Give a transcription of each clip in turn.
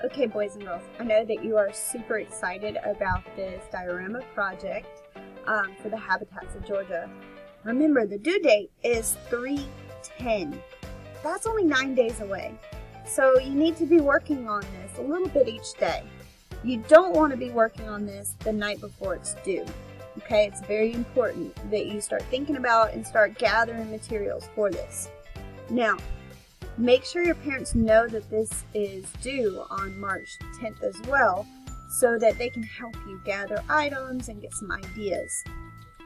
Okay, boys and girls, I know that you are super excited about this diorama project for the habitats of Georgia. Remember, the due date is 3/10. That's only 9 days away. So you need to be working on this a little bit each day. You don't want to be working on this the night before it's due. Okay, it's very important that you start thinking about and start gathering materials for this. Now, make sure your parents know that this is due on March 10th as well, so that they can help you gather items and get some ideas.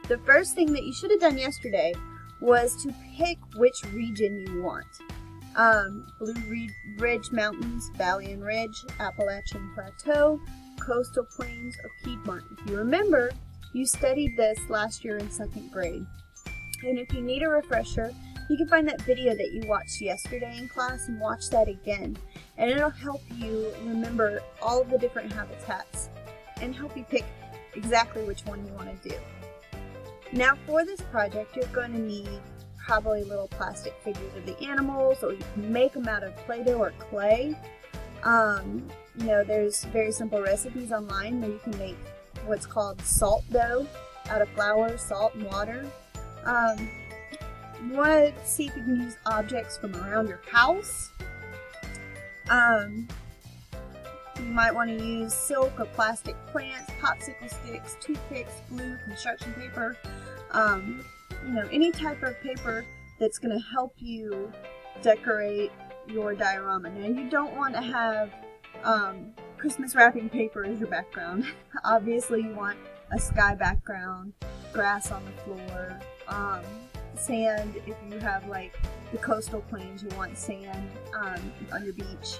The first thing that you should have done yesterday was to pick which region you want. Blue Ridge Mountains, Valley and Ridge, Appalachian Plateau, Coastal Plains, or Piedmont. If you remember, you studied this last year in 2nd grade. And if you need a refresher, you can find that video that you watched yesterday in class and watch that again. And it'll help you remember all of the different habitats and help you pick exactly which one you want to do. Now for this project, you're going to need probably little plastic figures of the animals, or you can make them out of Play-Doh or clay. There's very simple recipes online where you can make what's called salt dough out of flour, salt, and water. You want to see if you can use objects from around your house. You might want to use silk or plastic plants, popsicle sticks, toothpicks, glue, construction paper, any type of paper that's going to help you decorate your diorama. Now, you don't want to have Christmas wrapping paper as your background. Obviously, you want a sky background, grass on the floor, sand. If you have like the coastal plains, you want sand on your beach,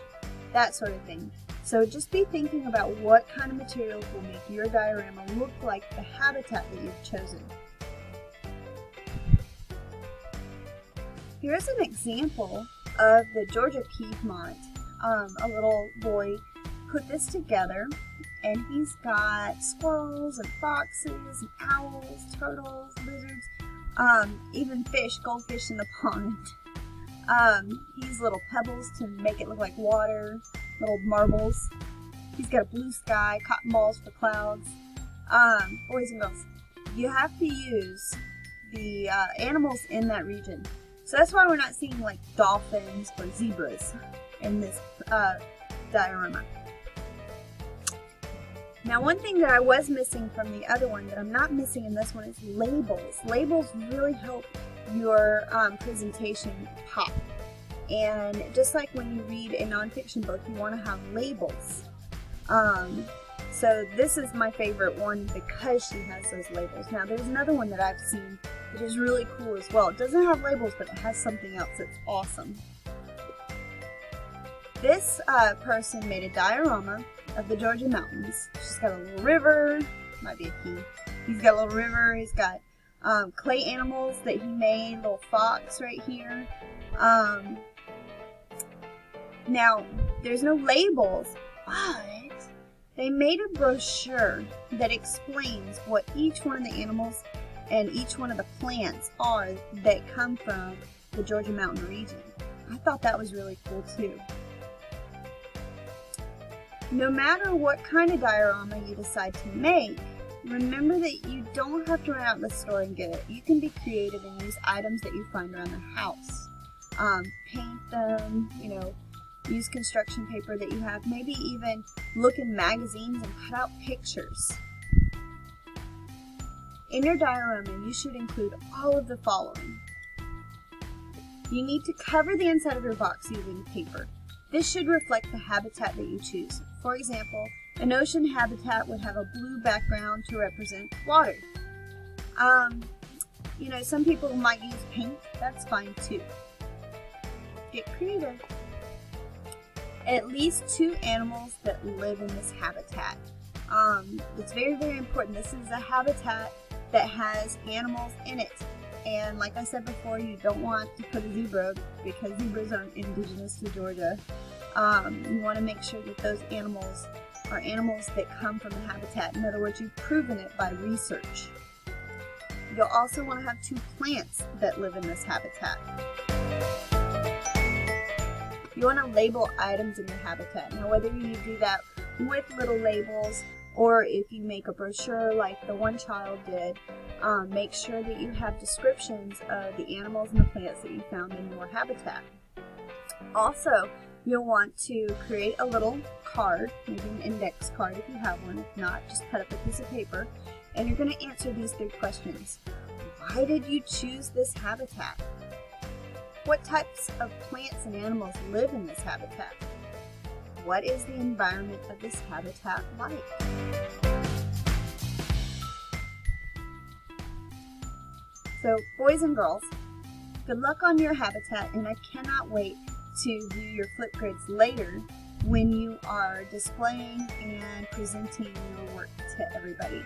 that sort of thing. So just be thinking about what kind of materials will make your diorama look like the habitat that you've chosen. Here's an example of the Georgia Piedmont. A little boy put this together, and he's got squirrels and foxes and owls, turtles, lizards, even fish, goldfish in the pond. He used little pebbles to make it look like water, little marbles. He's got a blue sky, cotton balls for clouds. Boys and girls, you have to use the animals in that region. So that's why we're not seeing like dolphins or zebras in this diorama. Now, one thing that I was missing from the other one that I'm not missing in this one is labels. Labels really help your presentation pop. And just like when you read a nonfiction book, you want to have labels. So this is my favorite one because she has those labels. Now, there's another one that I've seen that is really cool as well. It doesn't have labels, but it has something else that's awesome. This person made a diorama of the Georgia mountains. She's got a little river, might be a he. He's got a little river, he's got clay animals that he made, little fox right here. Now, there's no labels, but they made a brochure that explains what each one of the animals and each one of the plants are that come from the Georgia mountain region. I thought that was really cool too. No matter what kind of diorama you decide to make, remember that you don't have to run out in the store and get it. You can be creative and use items that you find around the house. Paint them, use construction paper that you have. Maybe even look in magazines and cut out pictures. In your diorama, you should include all of the following. You need to cover the inside of your box using paper. This should reflect the habitat that you choose. For example, an ocean habitat would have a blue background to represent water. Some people might use paint. That's fine too. Get creative. At least 2 animals that live in this habitat. It's very, very important. This is a habitat that has animals in it. And like I said before, you don't want to put a zebra because zebras aren't indigenous to Georgia. You want to make sure that those animals are animals that come from the habitat. In other words, you've proven it by research. You'll also want to have 2 plants that live in this habitat. you want to label items in your habitat. Now, whether you do that with little labels or if you make a brochure like the one child did, make sure that you have descriptions of the animals and the plants that you found in your habitat. Also, you'll want to create a little card, maybe an index card if you have one. If not, just cut up a piece of paper, and you're going to answer these 3 questions. Why did you choose this habitat? What types of plants and animals live in this habitat? What is the environment of this habitat like? So, boys and girls, good luck on your habitat, and I cannot wait to view your flip grids later when you are displaying and presenting your work to everybody.